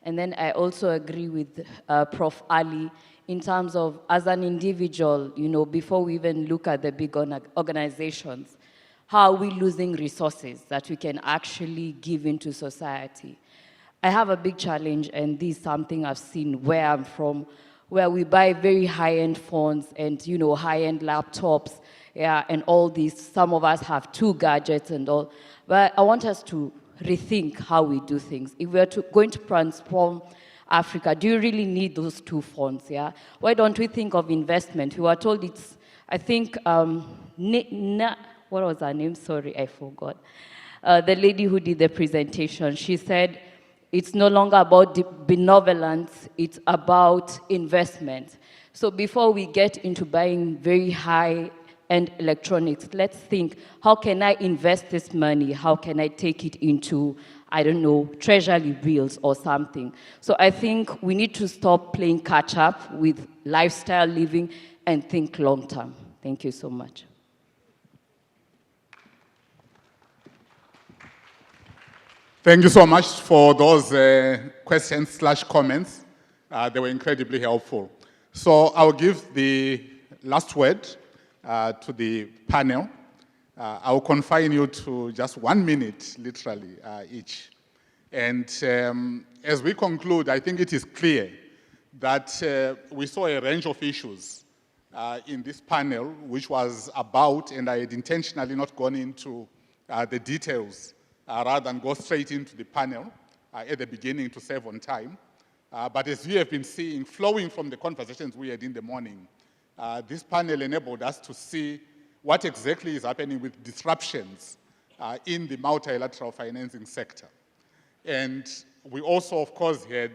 And then I also agree with Prof. Ali in terms of, as an individual, you know, before we even look at the big organizations, how are we losing resources that we can actually give into society? I have a big challenge, and this is something I've seen where I'm from, where we buy very high-end phones and, you know, high-end laptops, yeah, and all these. Some of us have 2 gadgets and all. But I want us to rethink how we do things. If we're going to transform Africa, do you really need those 2 phones, yeah? Why don't we think of investment? We were told it's, I think, what was her name? Sorry, I forgot. The lady who did the presentation, she said, it's no longer about benevolence, it's about investment. So before we get into buying very high-end electronics, let's think, how can I invest this money? How can I take it into, I don't know, treasury bills or something? So I think we need to stop playing catch-up with lifestyle living and think long-term. Thank you so much. Thank you so much for those questions/comments. They were incredibly helpful. So I'll give the last word to the panel. I'll confine you to just 1 minute, literally, each. And as we conclude, I think it is clear that we saw a range of issues in this panel, which was about, and I had intentionally not gone into the details, rather than go straight into the panel at the beginning to save on time. But as we have been seeing, flowing from the conversations we had in the morning, this panel enabled us to see what exactly is happening with disruptions in the multilateral financing sector. And we also, of course, had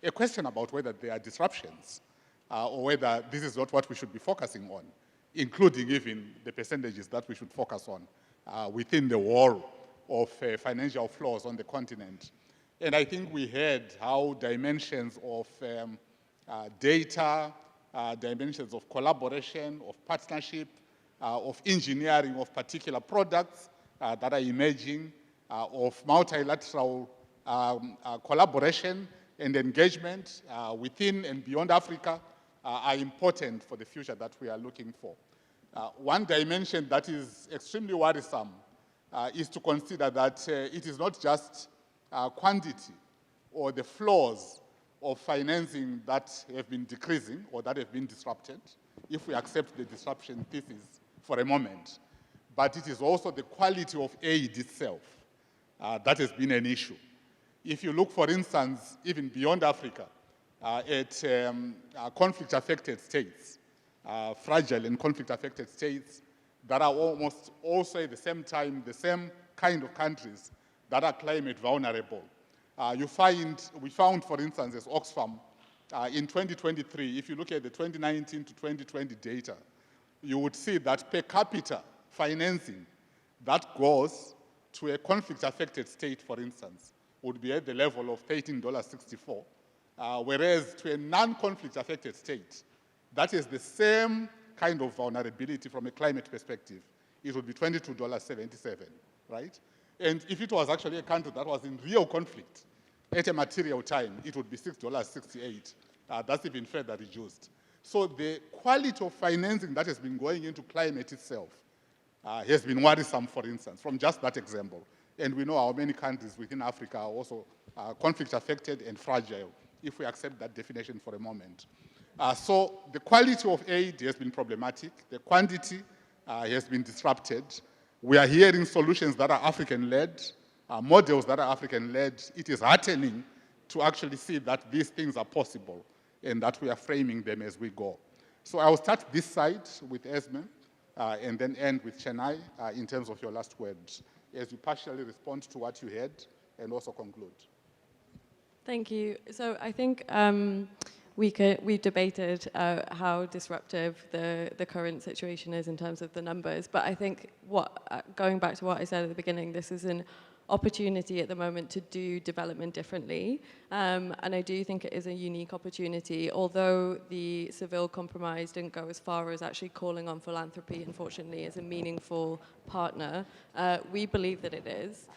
a question about whether there are disruptions or whether this is not what we should be focusing on, including even the percentages that we should focus on within the wall of financial flows on the continent. And I think we heard how dimensions of data, dimensions of collaboration, of partnership, of engineering of particular products that are emerging, of multilateral collaboration and engagement within and beyond Africa are important for the future that we are looking for. One dimension that is extremely worrisome is to consider that it is not just quantity or the flows of financing that have been decreasing or that have been disrupted, if we accept the disruption thesis for a moment, but it is also the quality of aid itself that has been an issue. If you look, for instance, even beyond Africa, at conflict-affected states, fragile and conflict-affected states that are almost also at the same time the same kind of countries that are climate vulnerable. We found, for instance, as Oxfam, in 2023, if you look at the 2019 to 2020 data, you would see that per capita financing that goes to a conflict-affected state, for instance, would be at the level of $13.64, whereas to a non-conflict affected state, that is the same kind of vulnerability from a climate perspective, it would be $22.77, right? And if it was actually a country that was in real conflict at a material time, it would be $6.68. That's even further reduced. So the quality of financing that has been going into climate itself has been worrisome, for instance, from just that example. And we know how many countries within Africa are also conflict affected and fragile, if we accept that definition for a moment. So the quality of aid has been problematic. The quantity has been disrupted. We are hearing solutions that are African-led, models that are African-led. It is heartening to actually see that these things are possible and that we are framing them as we go. So I will start this side with Esme and then end with Chenai in terms of your last words, as you partially respond to what you heard and also conclude. Thank you. So I think we've debated how disruptive the current situation is in terms of the numbers, but I think going back to what I said at the beginning, this is an opportunity at the moment to do development differently, and I do think it is a unique opportunity. Although the Seville Compromise didn't go as far as actually calling on philanthropy, unfortunately, as a meaningful partner, we believe that it is.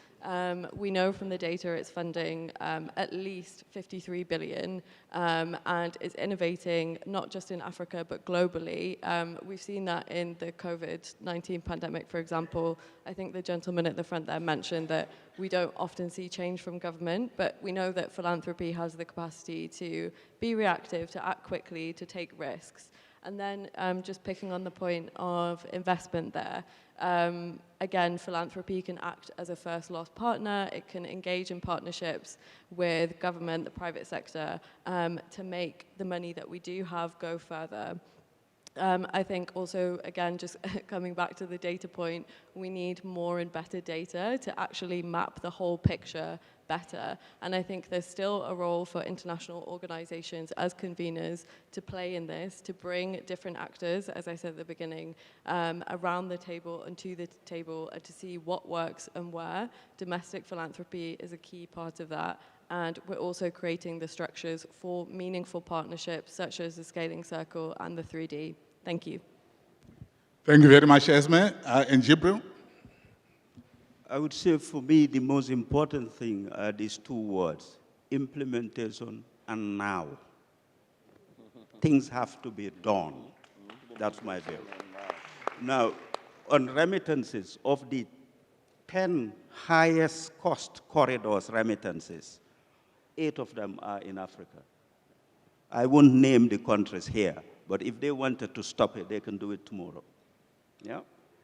We know from the data it's funding at least 53 billion and is innovating not just in Africa but globally. We've seen that in the COVID-19 pandemic, for example. I think the gentleman at the front there mentioned that we don't often see change from government, but we know that philanthropy has the capacity to be reactive, to act quickly, to take risks. And then just picking on the point of investment there, again, philanthropy can act as a first loss partner. It can engage in partnerships with government, the private sector, to make the money that we do have go further. I think also, again, just coming back to the data point, we need more and better data to actually map the whole picture better. And I think there's still a role for international organizations as conveners to play in this, to bring different actors, as I said at the beginning, around the table and to the table to see what works and where. Domestic philanthropy is a key part of that. And we're also creating the structures for meaningful partnerships, such as the Scaling Circle and the 3D. Thank you. Thank you very much, Esme. And Gibril? I would say for me, the most important thing are these two words, implementation and now. Things have to be done. That's my view. Now, on remittances, of the 10 highest cost corridors remittances, 8 of them are in Africa. I won't name the countries here, but if they wanted to stop it, they can do it tomorrow. Yeah?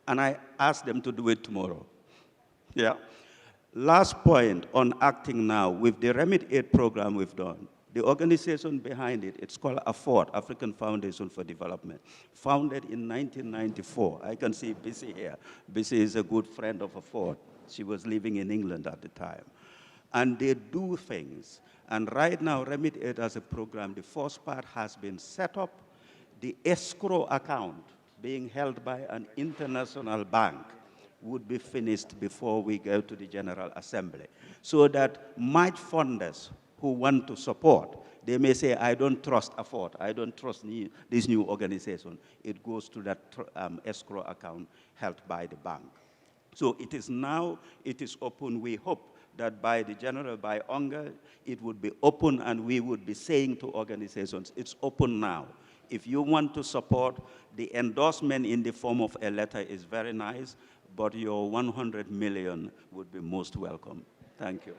And I asked them to do it tomorrow. Yeah. Last point on acting now, with the Remit Aid program we've done, The organization behind it, it's called AFFORD, African Foundation for Development, founded in 1994. I can see Bissy here. Bissy is a good friend of AFFORD. She was living in England at the time. And they do things. And right now, Remit Aid as a program, the first part has been set up. The escrow account being held by an international bank would be finished before we go to the General Assembly. So that match funders who want to support, they may say, I don't trust AFFORD, I don't trust this new organization. It goes to that escrow account held by the bank. So it is now, it is open. We hope that by the General, by UNGA, it would be open and we would be saying to organizations, it's open now. If you want to support, the endorsement in the form of a letter is very nice, but your 100 million would be most welcome. Thank you.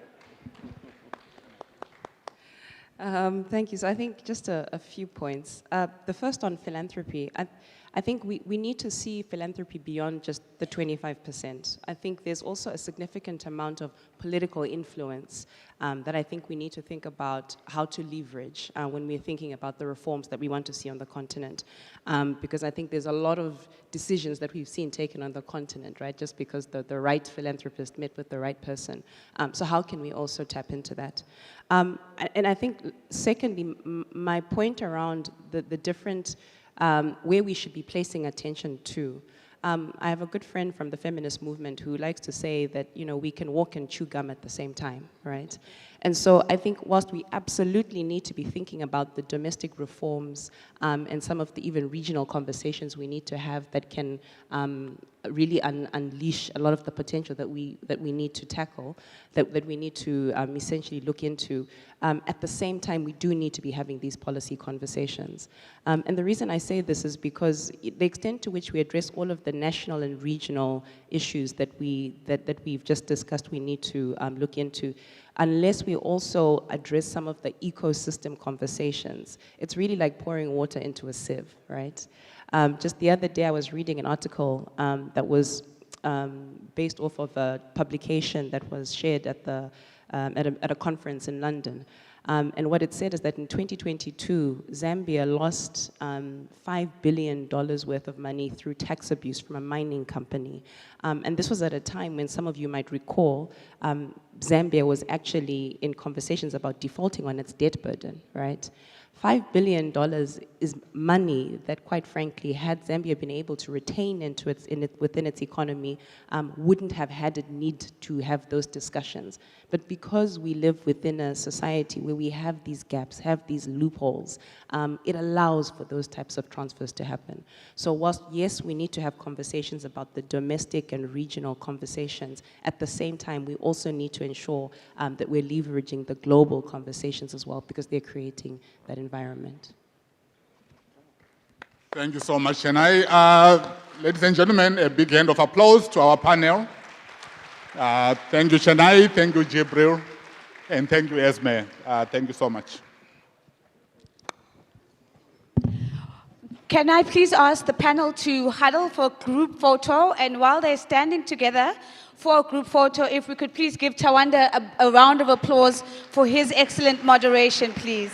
Thank you. So I think just a few points. The first on philanthropy. I think we need to see philanthropy beyond just the 25%. I think there's also a significant amount of political influence that I think we need to think about how to leverage when we're thinking about the reforms that we want to see on the continent. Because I think there's a lot of decisions that we've seen taken on the continent, right? Just because the right philanthropist met with the right person. So how can we also tap into that? And I think, secondly, my point around the different where we should be placing attention to. I have a good friend from the feminist movement who likes to say that, you know, we can walk and chew gum at the same time, right? And so I think whilst we absolutely need to be thinking about the domestic reforms and some of the even regional conversations we need to have that can really unleash a lot of the potential that we need to tackle, that we need to essentially look into. At the same time, we do need to be having these policy conversations. And the reason I say this is because the extent to which we address all of the national and regional issues that we've just discussed, we need to look into. Unless we also address some of the ecosystem conversations, it's really like pouring water into a sieve, right? Just the other day, I was reading an article that was based off of a publication that was shared at a conference in London. And what it said is that in 2022, Zambia lost $5 billion worth of money through tax abuse from a mining company. And this was at a time when some of you might recall, Zambia was actually in conversations about defaulting on its debt burden, right? $5 billion is money that, quite frankly, had Zambia been able to retain within its economy, wouldn't have had a need to have those discussions. But because we live within a society where we have these gaps, have these loopholes, it allows for those types of transfers to happen. So whilst, yes, we need to have conversations about the domestic and regional conversations, at the same time, we also need to ensure that we're leveraging the global conversations as well, because they're creating that environment. Thank you so much, Chenai. Ladies and gentlemen, a big hand of applause to our panel. Thank you, Chenai. Thank you, Gibril. And thank you, Esme. Thank you so much. Can I please ask the panel to huddle for a group photo? And while they're standing together for a group photo, if we could please give Tawada a round of applause for his excellent moderation, please.